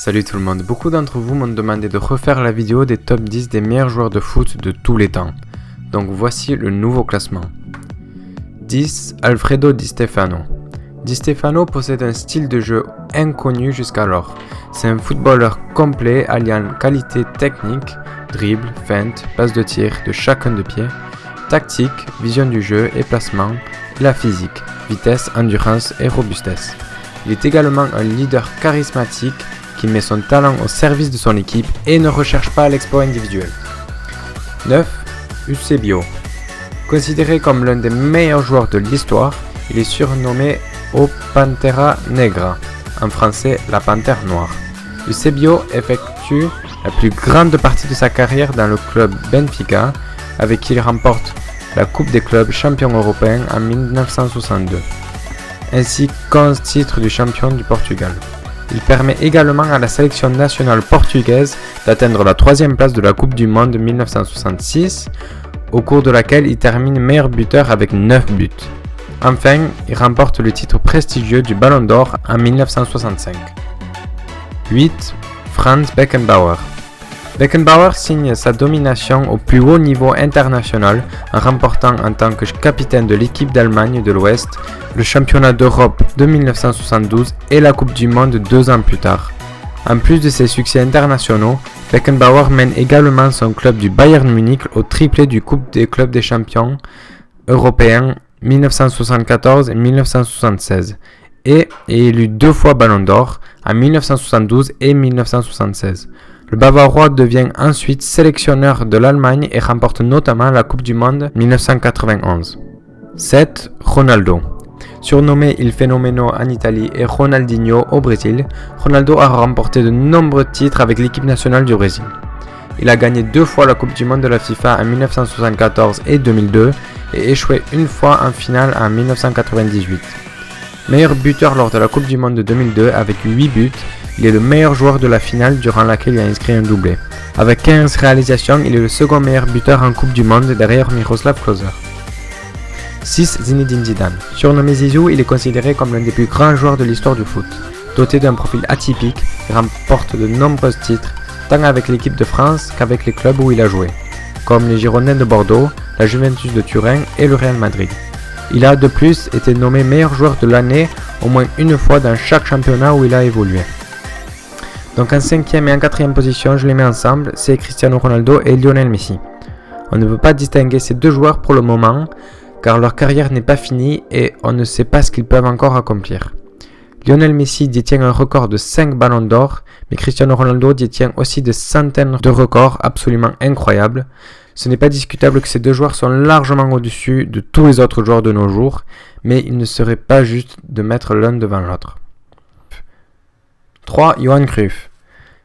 Salut tout le monde, beaucoup d'entre vous m'ont demandé de refaire la vidéo des top 10 des meilleurs joueurs de foot de tous les temps. Donc voici le nouveau classement. 10. Alfredo Di Stefano. Di Stefano possède un style de jeu inconnu jusqu'alors. C'est un footballeur complet alliant qualité technique, dribble, feinte, passe de tir de chacun de pied, tactique, vision du jeu et placement, et la physique, vitesse, endurance et robustesse. Il est également un leader charismatique qui met son talent au service de son équipe et ne recherche pas l'exploit individuel. 9. Eusebio. Considéré comme l'un des meilleurs joueurs de l'histoire, il est surnommé O Pantera Negra, en français la panthère noire. Eusebio effectue la plus grande partie de sa carrière dans le club Benfica, avec qui il remporte la Coupe des clubs champions européens en 1962, ainsi qu'11 titres du champion du Portugal. Il permet également à la sélection nationale portugaise d'atteindre la 3e place de la Coupe du Monde 1966, au cours de laquelle il termine meilleur buteur avec 9 buts. Enfin, il remporte le titre prestigieux du Ballon d'Or en 1965. 8. Franz Beckenbauer. Beckenbauer signe sa domination au plus haut niveau international en remportant en tant que capitaine de l'équipe d'Allemagne de l'Ouest le championnat d'Europe de 1972 et la Coupe du Monde 2 ans plus tard. En plus de ses succès internationaux, Beckenbauer mène également son club du Bayern Munich au triplé du Coupe des clubs des champions européens 1974 et 1976 et est élu 2 fois Ballon d'Or en 1972 et 1976. Le Bavarois devient ensuite sélectionneur de l'Allemagne et remporte notamment la Coupe du Monde 1991. 7. Ronaldo. Surnommé Il Fenomeno en Italie et Ronaldinho au Brésil, Ronaldo a remporté de nombreux titres avec l'équipe nationale du Brésil. Il a gagné 2 fois la Coupe du Monde de la FIFA en 1974 et 2002 et échoué une fois en finale en 1998. Meilleur buteur lors de la Coupe du Monde de 2002 avec 8 buts, il est le meilleur joueur de la finale durant laquelle il a inscrit un doublé. Avec 15 réalisations, il est le second meilleur buteur en Coupe du Monde derrière Miroslav Klose. 6. Zinedine Zidane. Surnommé Zizou, il est considéré comme l'un des plus grands joueurs de l'histoire du foot. Doté d'un profil atypique, il remporte de nombreux titres, tant avec l'équipe de France qu'avec les clubs où il a joué, comme les Girondins de Bordeaux, la Juventus de Turin et le Real Madrid. Il a de plus été nommé meilleur joueur de l'année au moins une fois dans chaque championnat où il a évolué. Donc en 5e et en 4e position, je les mets ensemble, c'est Cristiano Ronaldo et Lionel Messi. On ne peut pas distinguer ces deux joueurs pour le moment, car leur carrière n'est pas finie et on ne sait pas ce qu'ils peuvent encore accomplir. Lionel Messi détient un record de 5 ballons d'or, mais Cristiano Ronaldo détient aussi des centaines de records absolument incroyables. Ce n'est pas discutable que ces deux joueurs sont largement au-dessus de tous les autres joueurs de nos jours, mais il ne serait pas juste de mettre l'un devant l'autre. 3. Johan Cruyff.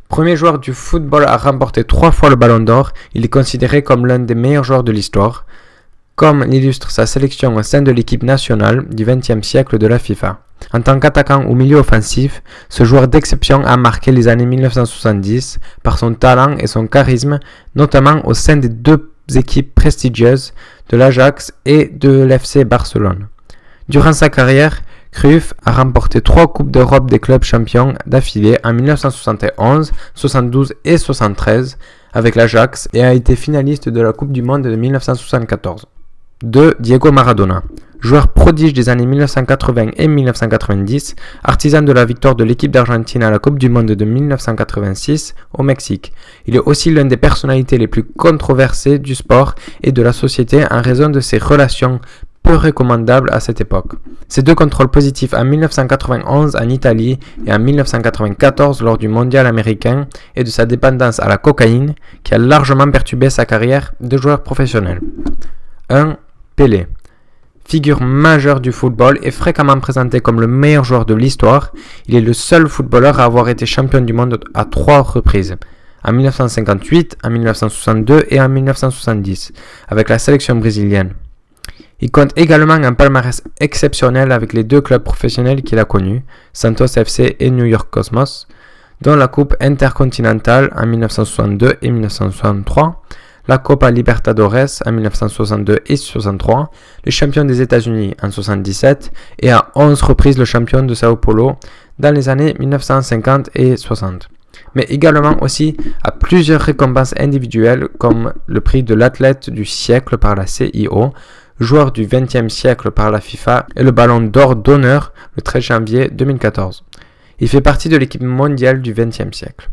Premier joueur du football à remporter 3 fois le ballon d'or, il est considéré comme l'un des meilleurs joueurs de l'histoire, comme l'illustre sa sélection au sein de l'équipe nationale du XXe siècle de la FIFA. En tant qu'attaquant ou milieu offensif, ce joueur d'exception a marqué les années 1970 par son talent et son charisme, notamment au sein des 2 équipes prestigieuses de l'Ajax et de l'FC Barcelone. Durant sa carrière, Cruyff a remporté 3 Coupes d'Europe des clubs champions d'affilée en 1971, 72 et 73 avec l'Ajax et a été finaliste de la Coupe du Monde de 1974. 2. Diego Maradona. Joueur prodige des années 1980 et 1990, artisan de la victoire de l'équipe d'Argentine à la Coupe du Monde de 1986 au Mexique. Il est aussi l'une des personnalités les plus controversées du sport et de la société en raison de ses relations peu recommandables à cette époque. Ses 2 contrôles positifs en 1991 en Italie et en 1994 lors du mondial américain et de sa dépendance à la cocaïne qui a largement perturbé sa carrière de joueur professionnel. 1. Pelé. Figure majeure du football et fréquemment présenté comme le meilleur joueur de l'histoire, il est le seul footballeur à avoir été champion du monde à 3 reprises, en 1958, en 1962 et en 1970, avec la sélection brésilienne. Il compte également un palmarès exceptionnel avec les 2 clubs professionnels qu'il a connus, Santos FC et New York Cosmos, dont la Coupe intercontinentale en 1962 et 1963, la Copa Libertadores en 1962 et 63, le champion des États-Unis en 1977 et à 11 reprises le champion de Sao Paulo dans les années 1950 et 60. mais également aussi à plusieurs récompenses individuelles comme le prix de l'athlète du siècle par la CIO, joueur du XXe siècle par la FIFA et le ballon d'or d'honneur le 13 janvier 2014. Il fait partie de l'équipe mondiale du XXe siècle.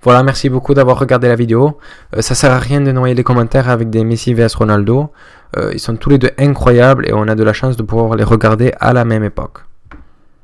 Voilà, merci beaucoup d'avoir regardé la vidéo. Ça sert à rien de noyer les commentaires avec des Messi vs Ronaldo. Ils sont tous les deux incroyables et on a de la chance de pouvoir les regarder à la même époque.